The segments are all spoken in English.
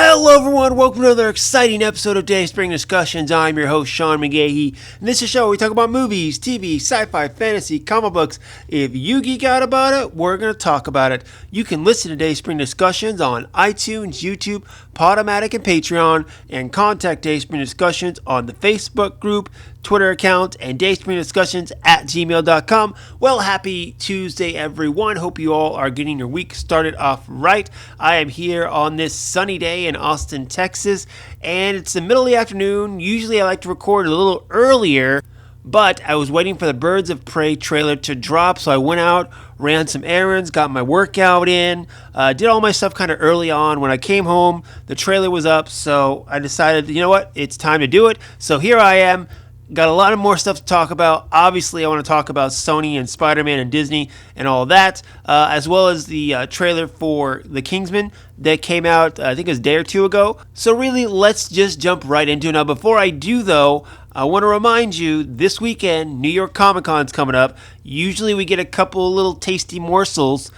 Hello everyone, welcome to another exciting episode of Dayspring Discussions. I'm your host, Sean McGahee, and this is a show where we talk about movies, TV, sci-fi, fantasy, comic books. If you geek out about it, we're going to talk about it. You can listen to Dayspring Discussions on iTunes, YouTube, Podomatic, and Patreon, and contact Dayspring Discussions on the Facebook group, Twitter account, and dayspringdiscussions@gmail.com. Well, happy Tuesday, everyone. Hope you all are getting your week started off right. I am here on this sunny day in Austin, Texas, and it's the middle of the afternoon. Usually I like to record a little earlier, but I was waiting for the Birds of Prey trailer to drop, so I went out, ran some errands, got my workout in, did all my stuff kind of early on. When I came home, the trailer was up, so I decided, you know what, it's time to do it. So here I am. Got a lot of more stuff to talk about. Obviously, I want to talk about Sony and Spider-Man and Disney and all that, as well as the trailer for The Kingsman that came out, I think it was a day or two ago. So really, let's just jump right into it. Now, before I do, though, I want to remind you, this weekend, New York Comic Con's coming up. Usually we get a couple little tasty morsels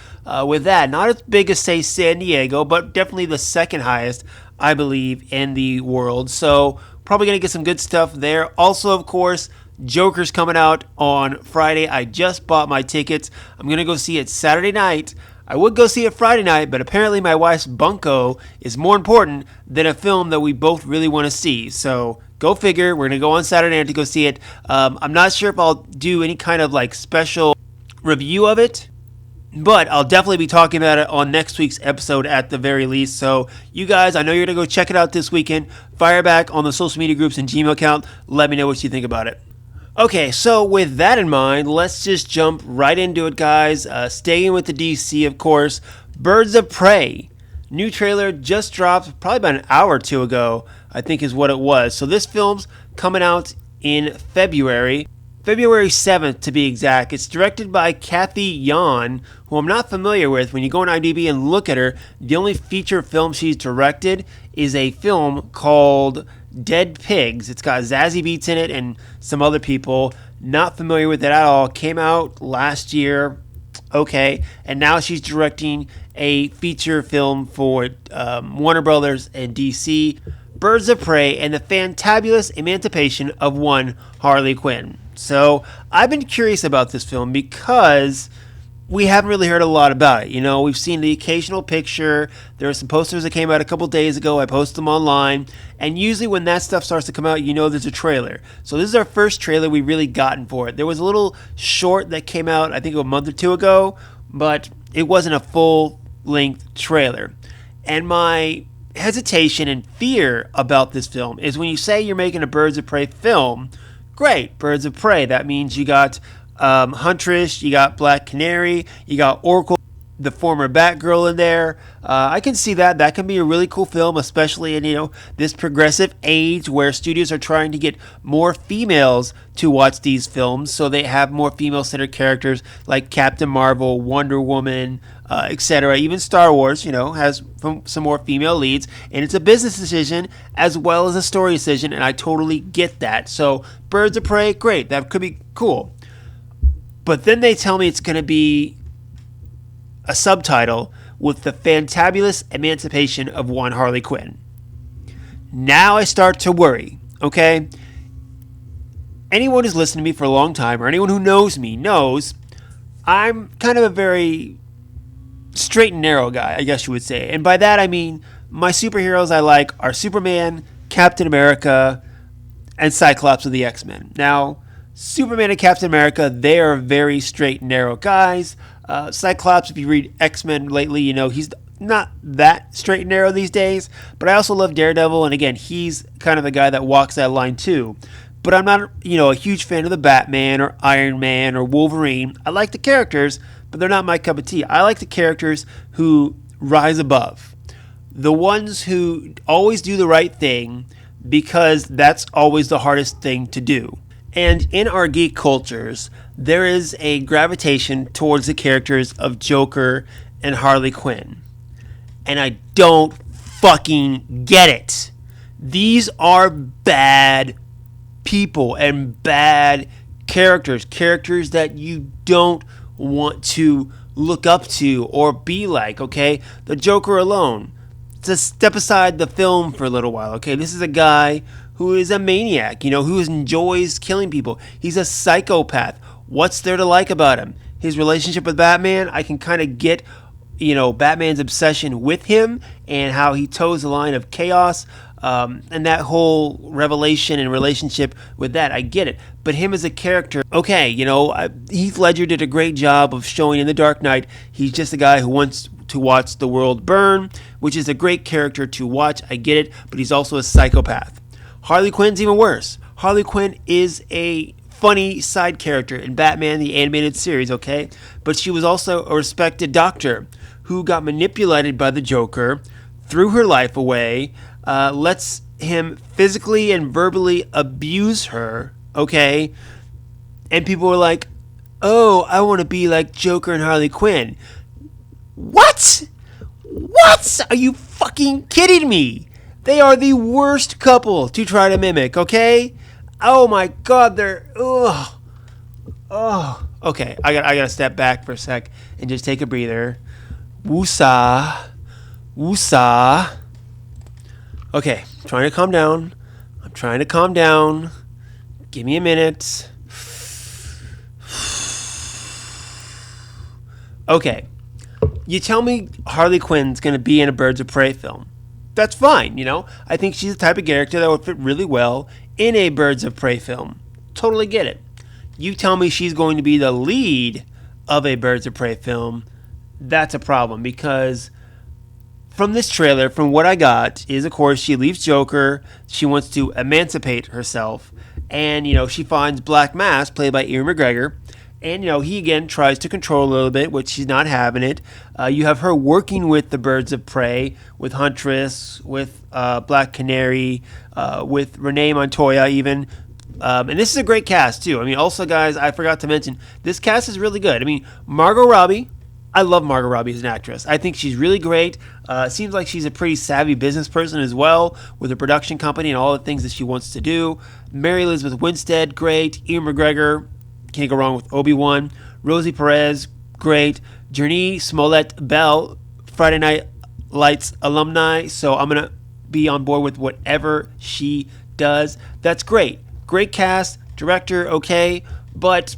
with that. Not as big as, say, San Diego, but definitely the second highest, I believe, in the world. So probably going to get some good stuff there. Also, of course, Joker's coming out on Friday. I just bought my tickets. I'm going to go see it Saturday night. I would go see it Friday night, but apparently my wife's bunko is more important than a film that we both really want to see. So go figure. We're going to go on Saturday night to go see it. I'm not sure if I'll do any kind of like special review of it, but I'll definitely be talking about it on next week's episode at the very least. So you guys, I know you're going to go check it out this weekend. Fire back on the social media groups and Gmail account. Let me know what you think about it. Okay, so with that in mind, let's just jump right into it, guys. Staying with the DC, of course. Birds of Prey. New trailer just dropped probably about an hour or two ago, I think is what it was. So this film's coming out in February 7th to be exact. It's directed by Cathy Yan, who I'm not familiar with. When you go on IMDb and look at her, the only feature film she's directed is a film called Dead Pigs. It's got Zazie Beetz in it and some other people. Not familiar with it at all. Came out last year. Okay. And now she's directing a feature film for Warner Brothers and DC. Birds of Prey and the Fantabulous Emancipation of One Harley Quinn. So I've been curious about this film because we haven't really heard a lot about it. You know, we've seen the occasional picture. There are some posters that came out a couple days ago. I posted them online. And usually when that stuff starts to come out, you know there's a trailer. So this is our first trailer we've really gotten for it. There was a little short that came out, I think a month or two ago, but it wasn't a full-length trailer. And my hesitation and fear about this film is when you say you're making a Birds of Prey film, great, Birds of Prey. That means you got Huntress, you got Black Canary, you got Oracle, the former Batgirl in there. I can see that. That can be a really cool film, especially in, you know, this progressive age where studios are trying to get more females to watch these films, so they have more female-centered characters like Captain Marvel, Wonder Woman, etc. Even Star Wars, you know, has some more female leads, and it's a business decision as well as a story decision, and I totally get that. So Birds of Prey, great. That could be cool. But then they tell me it's going to be a subtitle with the Fantabulous Emancipation of One Harley Quinn. Now I start to worry, okay? Anyone who's listened to me for a long time, or anyone who knows me, knows I'm kind of a very straight and narrow guy, I guess you would say. And by that I mean my superheroes I like are Superman, Captain America, and Cyclops of the X-Men. Now, Superman and Captain America, they are very straight and narrow guys. Cyclops, if you read X-Men lately, you know he's not that straight and narrow these days. But I also love Daredevil, and again, he's kind of the guy that walks that line too. But I'm not, you know, a huge fan of the Batman or Iron Man or Wolverine. I like the characters, but they're not my cup of tea. I like the characters who rise above. The ones who always do the right thing, because that's always the hardest thing to do. And in our geek cultures, there is a gravitation towards the characters of Joker and Harley Quinn. And I don't fucking get it. These are bad people and bad characters. Characters that you don't want to look up to or be like, okay? The Joker alone. to step aside the film for a little while, okay? This is a guy who is a maniac, who enjoys killing people. He's a psychopath. What's there to like about him? His relationship with Batman, I can kind of get, Batman's obsession with him and how he toes the line of chaos. And that whole revelation and relationship with that, I get it. But him as a character, okay, Heath Ledger did a great job of showing in The Dark Knight he's just a guy who wants to watch the world burn, which is a great character to watch. I get it, but he's also a psychopath. Harley Quinn's even worse. Harley Quinn is a funny side character in Batman the Animated Series, okay? But she was also a respected doctor who got manipulated by the Joker, threw her life away, lets him physically and verbally abuse her, okay? And people were like, oh, I want to be like Joker and Harley Quinn. What? What? Are you fucking kidding me? They are the worst couple to try to mimic, okay? Oh my god, they're... Ugh. Oh. Okay, I gotta step back for a sec and just take a breather. Woosah. Woosah. Okay, I'm trying to calm down. Give me a minute. Okay. You tell me Harley Quinn's going to be in a Birds of Prey film. That's fine, I think she's the type of character that would fit really well in a Birds of Prey film. Totally get it. You tell me she's going to be the lead of a Birds of Prey film. That's a problem because... From this trailer, from what I got, is of course she leaves Joker, she wants to emancipate herself, and she finds Black Mask, played by Ewan McGregor, and he again tries to control a little bit, which she's not having it. You have her working with the Birds of Prey, with Huntress, with Black Canary, with Renee Montoya even, and this is a great cast too. Also guys, I forgot to mention, this cast is really good. Margot Robbie, I love Margot Robbie as an actress. I think she's really great. Seems like she's a pretty savvy business person as well, with her production company and all the things that she wants to do. Mary Elizabeth Winstead, great. Ewan McGregor, can't go wrong with Obi-Wan. Rosie Perez, great. Jurnee Smollett-Bell, Friday Night Lights alumni, so I'm going to be on board with whatever she does. That's great. Great cast, director, okay, but...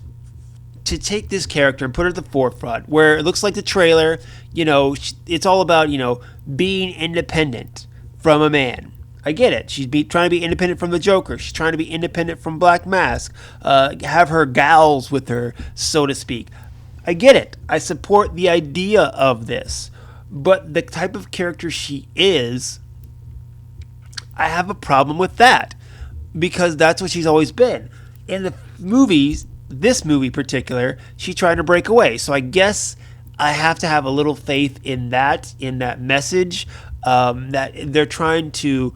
to take this character and put her at the forefront, where it looks like the trailer, it's all about, being independent from a man. I get it. She's trying to be independent from the Joker. She's trying to be independent from Black Mask. Have her gals with her, so to speak. I get it. I support the idea of this. But the type of character she is, I have a problem with that. Because that's what she's always been. In the movies... This movie in particular, she tried to break away. So I guess I have to have a little faith in that message, that they're trying to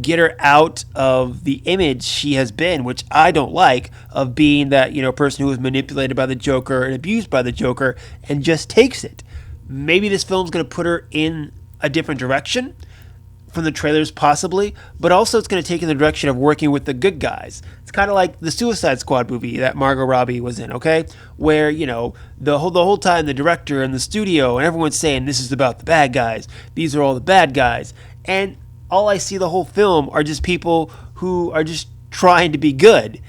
get her out of the image she has been, which I don't like, of being that, person who was manipulated by the Joker and abused by the Joker and just takes it. Maybe this film's going to put her in a different direction from the trailers possibly, but also it's going to take in the direction of working with the good guys. It's kind of like the Suicide Squad movie that Margot Robbie was in, okay? Where, the whole time the director and the studio and everyone's saying this is about the bad guys. These are all the bad guys. And all I see the whole film are just people who are just trying to be good.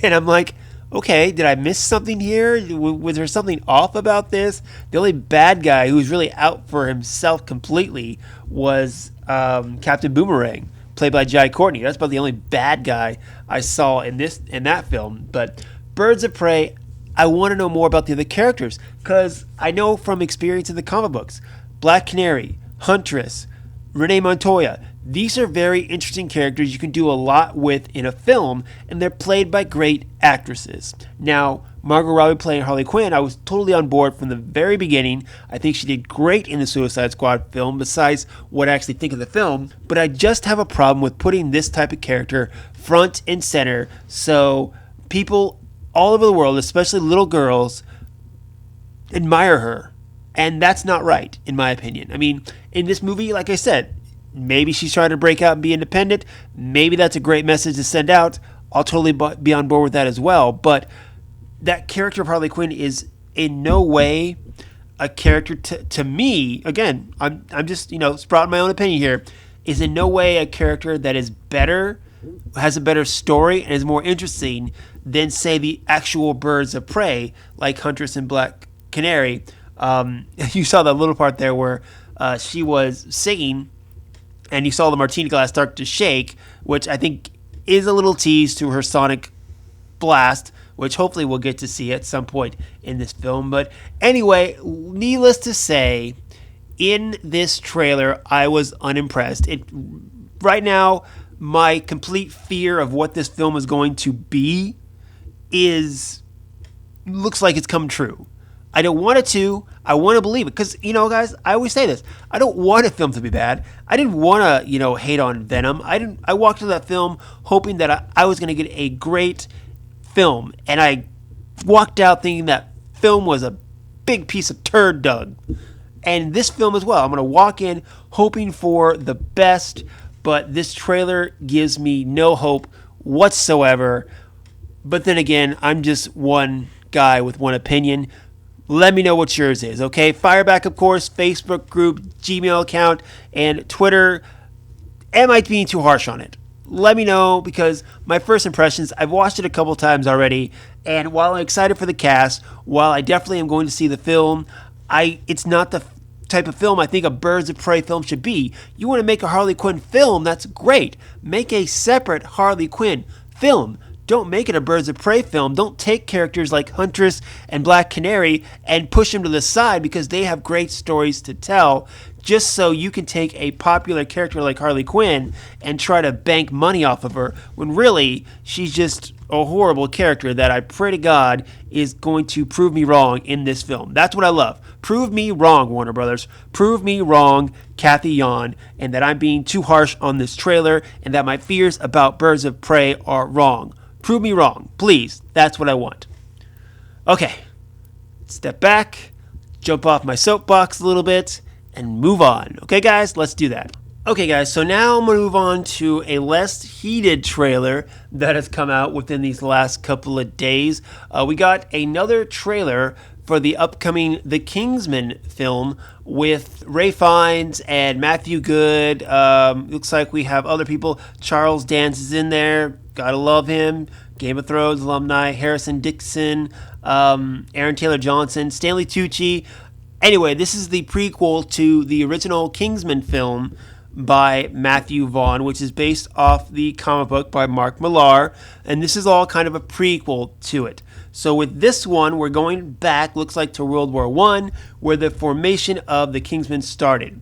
And I'm like, okay, did I miss something here? Was there something off about this? The only bad guy who was really out for himself completely was Captain Boomerang, played by Jai Courtney. That's about the only bad guy I saw in that film. But Birds of Prey, I want to know more about the other characters, because I know from experience in the comic books, Black Canary, Huntress, Renee Montoya, these are very interesting characters you can do a lot with in a film, and they're played by great actresses. Now, Margot Robbie playing Harley Quinn, I was totally on board from the very beginning. I think she did great in the Suicide Squad film, besides what I actually think of the film, but I just have a problem with putting this type of character front and center, so people all over the world, especially little girls, admire her. And that's not right, in my opinion. In this movie, like I said, maybe she's trying to break out and be independent. Maybe that's a great message to send out. I'll totally be on board with that as well. But that character of Harley Quinn is in no way a character to me, again, I'm just, sprouting my own opinion here, is in no way a character that is better, has a better story, and is more interesting than, say, the actual Birds of Prey, like Huntress and Black Canary. You saw that little part there where she was singing, and you saw the martini glass start to shake, which I think is a little tease to her sonic blast, which hopefully we'll get to see at some point in this film. But anyway, needless to say, in this trailer, I was unimpressed. Right now, my complete fear of what this film is going to be looks like it's come true. I don't want it to. I want to believe it. Because, guys, I always say this. I don't want a film to be bad. I didn't want to, hate on Venom. I walked into that film hoping that I was going to get a great film. And I walked out thinking that film was a big piece of turd dog. And this film as well. I'm going to walk in hoping for the best. But this trailer gives me no hope whatsoever. But then again, I'm just one guy with one opinion. Let me know what yours is, okay? Fireback, of course, Facebook group, Gmail account, and Twitter. Am I being too harsh on it? Let me know, because my first impressions, I've watched it a couple times already, and while I'm excited for the cast, while I definitely am going to see the film, it's not the type of film I think a Birds of Prey film should be. You want to make a Harley Quinn film, that's great. Make a separate Harley Quinn film. Don't make it a Birds of Prey film. Don't take characters like Huntress and Black Canary and push them to the side because they have great stories to tell, just so you can take a popular character like Harley Quinn and try to bank money off of her, when really she's just a horrible character that I pray to God is going to prove me wrong in this film. That's what I love. Prove me wrong, Warner Brothers. Prove me wrong, Kathy Yon, and that I'm being too harsh on this trailer and that my fears about Birds of Prey are wrong. Prove me wrong, please. That's what I want. Okay, step back, jump off my soapbox a little bit, and move on. Okay, guys, let's do that. Okay, guys, so now I'm going to move on to a less heated trailer that has come out within these last couple of days. We got another trailer for the upcoming The Kingsman film with Ralph Fiennes and Matthew Good. Looks like we have other people. Charles Dance is in there. Gotta love him. Game of Thrones alumni. Harrison Dixon. Aaron Taylor Johnson. Stanley Tucci. Anyway, this is the prequel to the original Kingsman film by Matthew Vaughn, which is based off the comic book by Mark Millar. And this is all kind of a prequel to it. So with this one, we're going back, looks like, to World War I, where the formation of the Kingsmen started.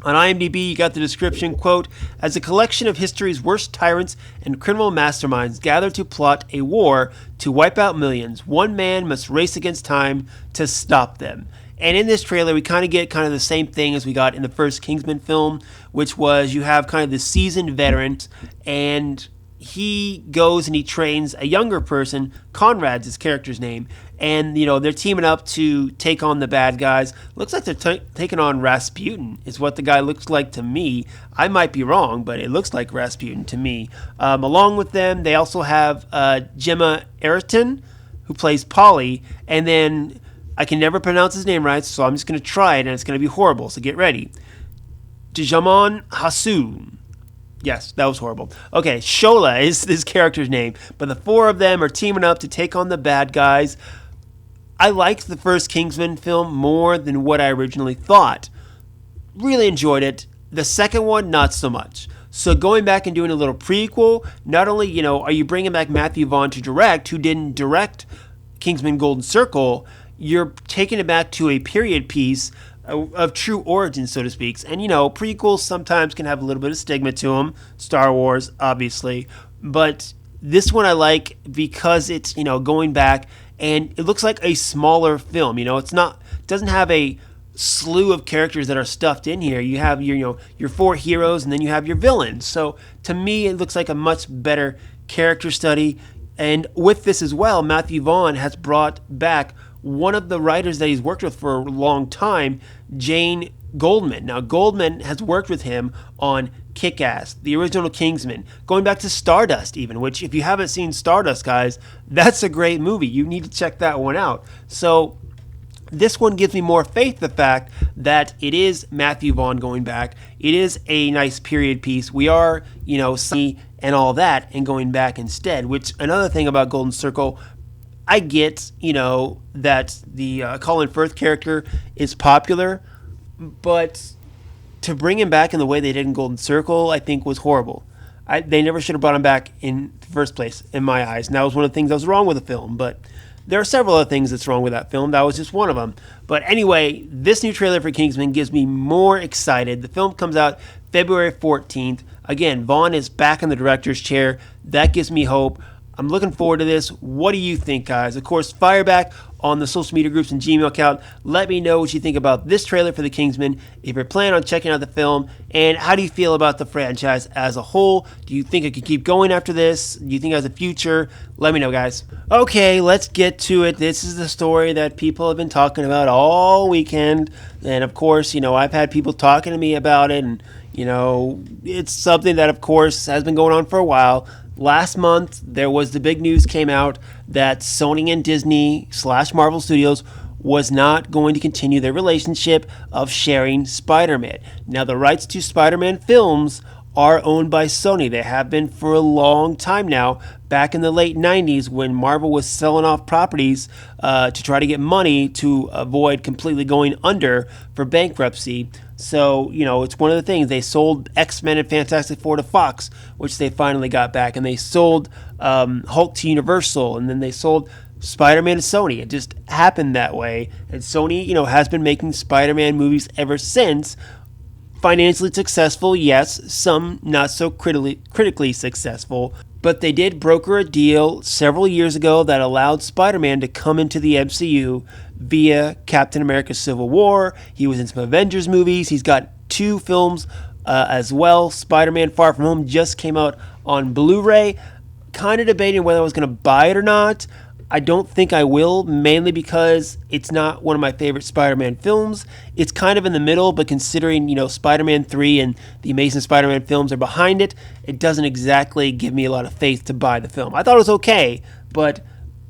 On IMDb, you got the description, quote, "As a collection of history's worst tyrants and criminal masterminds gather to plot a war to wipe out millions, one man must race against time to stop them." And in this trailer, we kind of get the same thing as we got in the first Kingsman film, which was you have kind of the seasoned veterans, and he goes and he trains a younger person. Conrad's his character's name. And, they're teaming up to take on the bad guys. Looks like they're taking on Rasputin is what the guy looks like to me. I might be wrong, but it looks like Rasputin to me. Along with them, they also have Gemma Arterton, who plays Polly. And then, I can never pronounce his name right, so I'm just going to try it, and it's going to be horrible, so get ready. Djamon Hounsou. Yes, that was horrible. Okay, Shola is his character's name, but the four of them are teaming up to take on the bad guys. I liked the first Kingsman film more than what I originally thought. Really enjoyed it. The second one, not so much. So going back and doing a little prequel, not only, are you bringing back Matthew Vaughn to direct, who didn't direct Kingsman Golden Circle, you're taking it back to a period piece of true origin, so to speak. And, prequels sometimes can have a little bit of stigma to them. Star Wars, obviously. But this one I like because it's, going back, and it looks like a smaller film. It doesn't have a slew of characters that are stuffed in here. You have your four heroes, and then you have your villains. So to me, it looks like a much better character study. And with this as well, Matthew Vaughn has brought back one of the writers that he's worked with for a long time, Jane Goldman. Now, Goldman has worked with him on Kick-Ass, the original Kingsman, going back to Stardust even, which if you haven't seen Stardust, guys, that's a great movie. You need to check that one out. So this one gives me more faith in the fact that it is Matthew Vaughn going back. It is a nice period piece. We are, Sunny and all that, and going back instead, which another thing about Golden Circle, I get, that the Colin Firth character is popular, but to bring him back in the way they did in Golden Circle, I think was horrible. They never should have brought him back in the first place, in my eyes. And that was one of the things that was wrong with the film, but there are several other things that's wrong with that film. That was just one of them. But anyway, this new trailer for Kingsman gives me more excited. The film comes out February 14th. Again, Vaughn is back in the director's chair. That gives me hope. I'm looking forward to this. What do you think, guys? Of course, fire back on the social media groups and Gmail account. Let me know what you think about this trailer for The Kingsman, if you're planning on checking out the film, and how do you feel about the franchise as a whole? Do you think it could keep going after this? Do you think it has a future? Let me know, guys. Okay, let's get to it. This is the story that people have been talking about all weekend, and of course, I've had people talking to me about it, and it's something that, of course, has been going on for a while. Last month, there was the big news came out that Sony and Disney / Marvel Studios was not going to continue their relationship of sharing Spider-Man. Now, the rights to Spider-Man films are owned by Sony. They have been for a long time now. Back in the late 90s, when Marvel was selling off properties to try to get money to avoid completely going under for bankruptcy. So, it's one of the things. They sold X-Men and Fantastic Four to Fox, which they finally got back. And they sold Hulk to Universal. And then they sold Spider-Man to Sony. It just happened that way. And Sony, has been making Spider-Man movies ever since. Financially successful, yes. Some not so critically successful. But they did broker a deal several years ago that allowed Spider-Man to come into the MCU via Captain America Civil War. He was in some Avengers movies. He's got 2 films as well. Spider-Man Far From Home just came out on Blu-ray. Kind of debating whether I was going to buy it or not. I don't think I will, mainly because it's not one of my favorite Spider-Man films. It's kind of in the middle, but considering, Spider-Man 3 and the Amazing Spider-Man films are behind it, it doesn't exactly give me a lot of faith to buy the film. I thought it was okay, but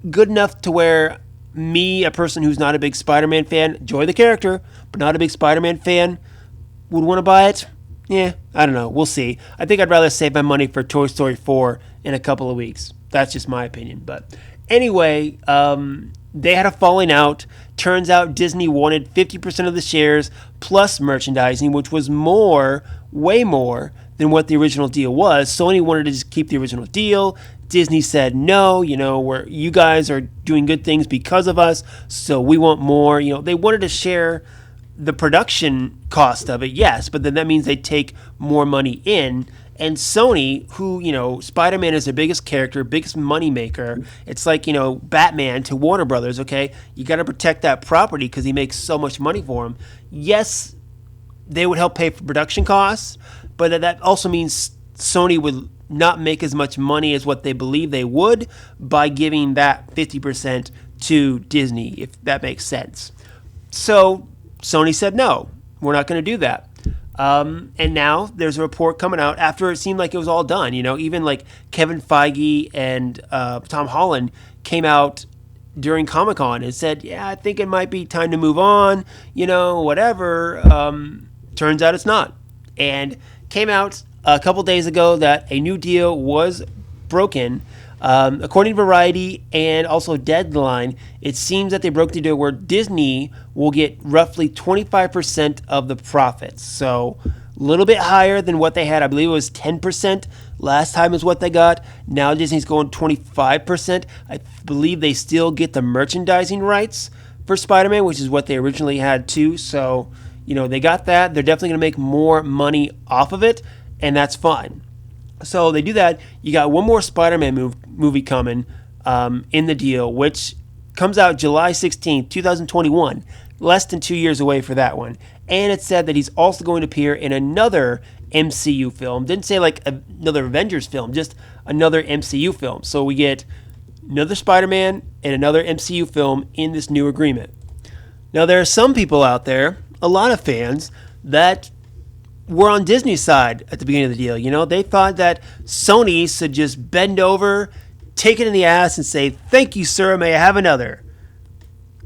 good enough to where me, a person who's not a big Spider-Man fan, enjoy the character, but not a big Spider-Man fan, would want to buy it. Yeah, I don't know. We'll see. I think I'd rather save my money for Toy Story 4 in a couple of weeks. That's just my opinion, but... Anyway, they had a falling out. Turns out Disney wanted 50% of the shares plus merchandising, which was way more than what the original deal was. Sony wanted to just keep the original deal. Disney said, no, you guys are doing good things because of us, so we want more. They wanted to share the production cost of it, yes, but then that means they take more money in. And Sony, who, Spider-Man is their biggest character, biggest money maker. It's like, Batman to Warner Brothers, okay? You got to protect that property because he makes so much money for him. Yes, they would help pay for production costs, but that also means Sony would not make as much money as what they believe they would by giving that 50% to Disney, if that makes sense. So Sony said, no, we're not going to do that. And now there's a report coming out after it seemed like it was all done. Even like Kevin Feige and Tom Holland came out during Comic-Con and said, yeah, I think it might be time to move on, whatever. Turns out it's not. And came out a couple days ago that a new deal was broken. According to Variety and also Deadline, it seems that they broke the deal where Disney will get roughly 25% of the profits. So a little bit higher than what they had. I believe it was 10% last time is what they got. Now Disney's going 25%. I believe they still get the merchandising rights for Spider-Man, which is what they originally had too. So, they got that. They're definitely going to make more money off of it, and that's fine. So they do that. You got one more Spider-Man movie coming in the deal, which comes out July 16th, 2021. Less than 2 years away for that one. And it said that he's also going to appear in another MCU film. Didn't say like another Avengers film, just another MCU film. So we get another Spider-Man and another MCU film in this new agreement. Now there are some people out there, a lot of fans, that were on Disney's side at the beginning of the deal. They thought that Sony should just bend over, take it in the ass, and say, thank you, sir, may I have another?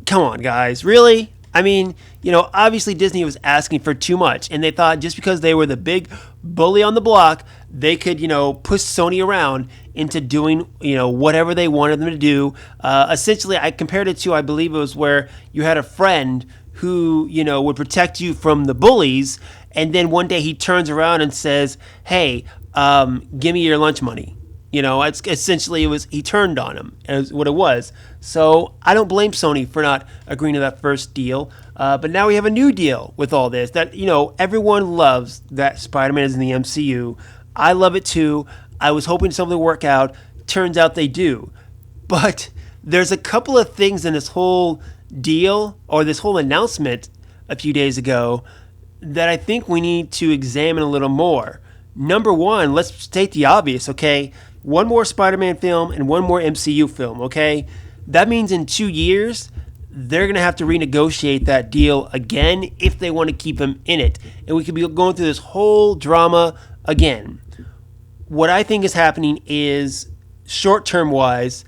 Come on, guys, really? I mean, obviously Disney was asking for too much, and they thought just because they were the big bully on the block, they could, push Sony around into doing, whatever they wanted them to do. Essentially, I compared it to, I believe it was where you had a friend who, would protect you from the bullies, and then one day he turns around and says, hey, give me your lunch money. It's essentially he turned on him, is what it was. So I don't blame Sony for not agreeing to that first deal. But now we have a new deal with all this that, everyone loves that Spider-Man is in the MCU. I love it too. I was hoping something would work out. Turns out they do. But there's a couple of things in this whole deal or this whole announcement a few days ago that I think we need to examine a little more. Number one, let's state the obvious, okay? One more Spider-Man film and one more MCU film, okay? That means in 2 years, they're going to have to renegotiate that deal again if they want to keep him in it. And we could be going through this whole drama again. What I think is happening is, short-term wise,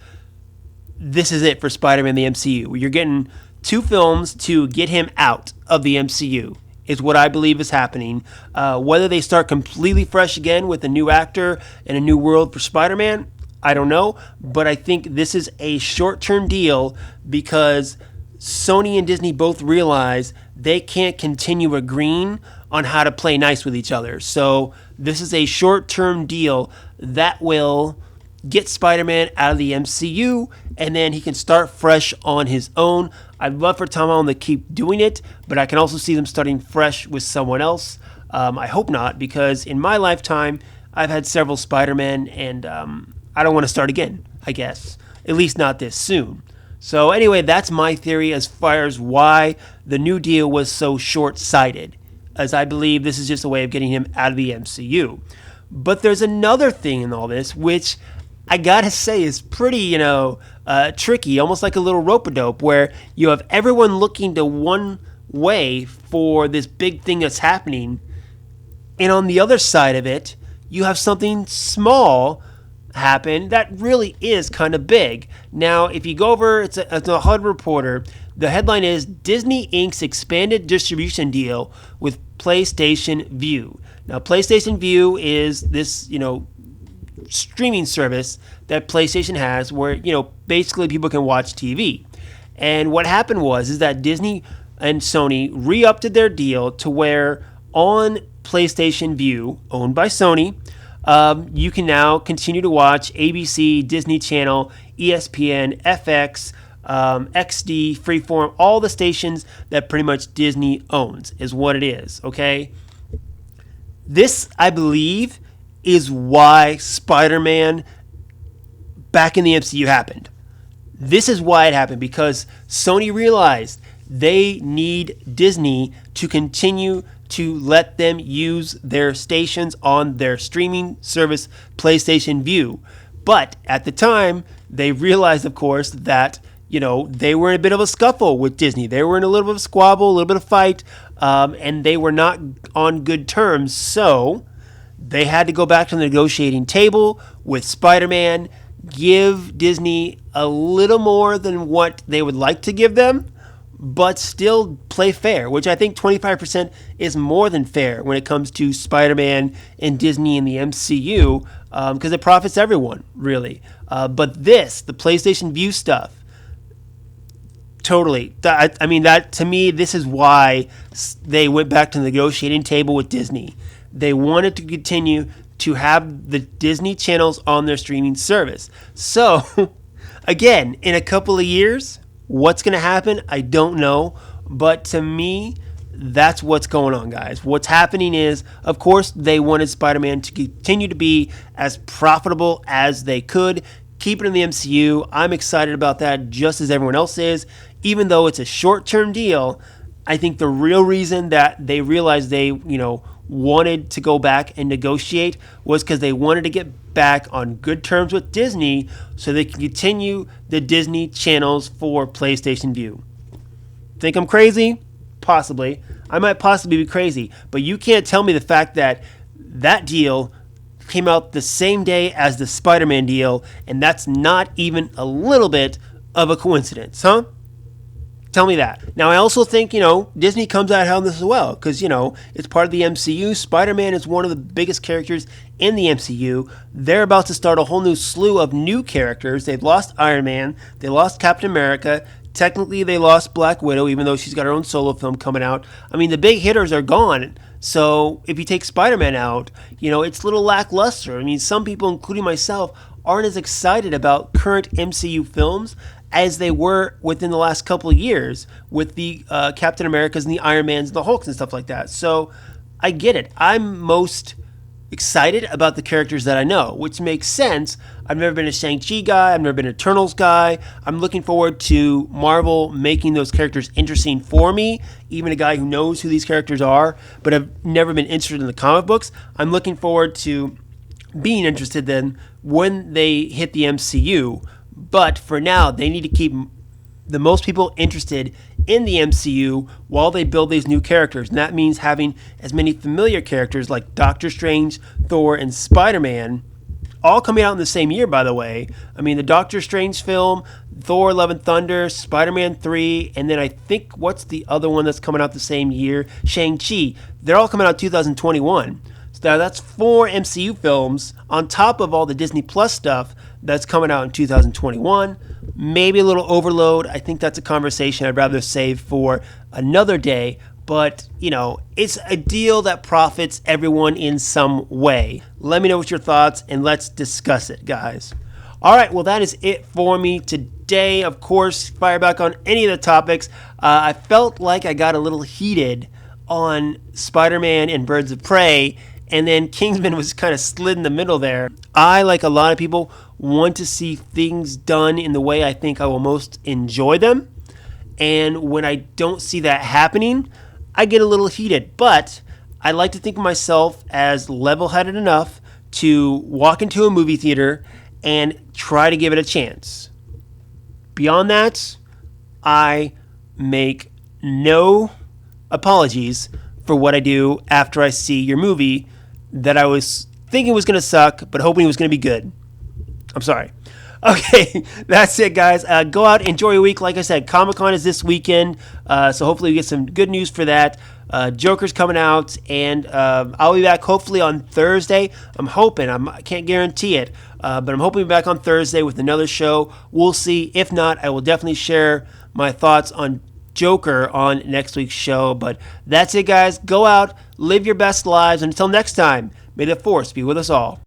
this is it for Spider-Man the MCU. You're getting 2 films to get him out of the MCU. Is what I believe is happening. Whether they start completely fresh again with a new actor and a new world for Spider-Man, I don't know. But I think this is a short-term deal because Sony and Disney both realize they can't continue agreeing on how to play nice with each other. So this is a short-term deal that will get Spider-Man out of the MCU, and then he can start fresh on his own. I'd love for Tom Holland to keep doing it, but I can also see them starting fresh with someone else. I hope not, because in my lifetime, I've had several Spider-Men, and I don't want to start again, I guess. At least not this soon. So anyway, that's my theory as far as why the new deal was so short-sighted, as I believe this is just a way of getting him out of the MCU. But there's another thing in all this, which I gotta say is pretty, tricky, almost like a little rope-a-dope, where you have everyone looking to one way for this big thing that's happening, and on the other side of it, you have something small happen that really is kind of big. Now, if you go over, it's a HUD Reporter. The headline is Disney inks expanded distribution deal with PlayStation VUE. Now, PlayStation VUE is this, streaming service that PlayStation has where, basically people can watch TV. And what happened is that Disney and Sony re-upped their deal to where on PlayStation VUE, owned by Sony, you can now continue to watch ABC, Disney Channel, ESPN, FX, XD, Freeform, all the stations that pretty much Disney owns is what it is, okay? This, I believe, is why Spider-Man back in the MCU happened. This is why it happened, because Sony realized they need Disney to continue to let them use their stations on their streaming service, PlayStation VUE. But at the time, they realized, of course, that they were in a bit of a scuffle with Disney. They were in a little bit of a squabble, a little bit of fight, and they were not on good terms. So they had to go back to the negotiating table with Spider-Man, give Disney a little more than what they would like to give them, but still play fair, which I think 25% is more than fair when it comes to Spider-Man and Disney and the MCU, because it profits everyone, really. But the PlayStation VUE stuff, totally. That to me, this is why they went back to the negotiating table with Disney. They wanted to continue to have the Disney channels on their streaming service. So, again, in a couple of years, what's going to happen? I don't know. But to me, that's what's going on, guys. What's happening is, of course, they wanted Spider-Man to continue to be as profitable as they could. Keep it in the MCU. I'm excited about that, just as everyone else is. Even though it's a short-term deal, I think the real reason that they realized they, wanted to go back and negotiate was because they wanted to get back on good terms with Disney so they can continue the Disney channels for PlayStation VUE. Think I'm crazy? Possibly. I might possibly be crazy, but you can't tell me the fact that that deal came out the same day as the Spider-Man deal, and that's not even a little bit of a coincidence, huh? Tell me that. Now, I also think, Disney comes out on this as well because, it's part of the MCU. Spider-Man is one of the biggest characters in the MCU. They're about to start a whole new slew of new characters. They've lost Iron Man. They lost Captain America. Technically, they lost Black Widow, even though she's got her own solo film coming out. I mean, the big hitters are gone. So if you take Spider-Man out, it's a little lackluster. I mean, some people, including myself, aren't as excited about current MCU films as they were within the last couple of years with the Captain Americas and the Iron Mans and the Hulks and stuff like that. So I get it. I'm most excited about the characters that I know, which makes sense. I've never been a Shang-Chi guy. I've never been an Eternals guy. I'm looking forward to Marvel making those characters interesting for me, even a guy who knows who these characters are, but I've never been interested in the comic books. I'm looking forward to being interested then when they hit the MCU. But for now, they need to keep the most people interested in the MCU while they build these new characters. And that means having as many familiar characters like Doctor Strange, Thor, and Spider-Man, all coming out in the same year, by the way. I mean, the Doctor Strange film, Thor, Love and Thunder, Spider-Man 3, and then I think, what's the other one that's coming out the same year? Shang-Chi. They're all coming out 2021. So now that's 4 MCU films on top of all the Disney Plus stuff that's coming out in 2021. Maybe a little overload. I think that's a conversation I'd rather save for another day. But, it's a deal that profits everyone in some way. Let me know what your thoughts, and let's discuss it, guys. All right, well, that is it for me today. Of course, fire back on any of the topics. I felt like I got a little heated on Spider-Man and Birds of Prey, and then Kingsman was kind of slid in the middle there. I, like a lot of people, want to see things done in the way I think I will most enjoy them. And when I don't see that happening, I get a little heated. But I like to think of myself as level-headed enough to walk into a movie theater and try to give it a chance. Beyond that, I make no apologies for what I do after I see your movie that I was thinking was going to suck, but hoping it was going to be good. I'm sorry. Okay, that's it, guys. Go out, enjoy your week. Like I said, Comic-Con is this weekend, so hopefully we get some good news for that. Joker's coming out, and I'll be back hopefully on Thursday. I'm hoping. I can't guarantee it, but I'm hoping to be back on Thursday with another show. We'll see. If not, I will definitely share my thoughts on Joker on next week's show. But that's it, guys. Go out, live your best lives, and until next time, may the Force be with us all.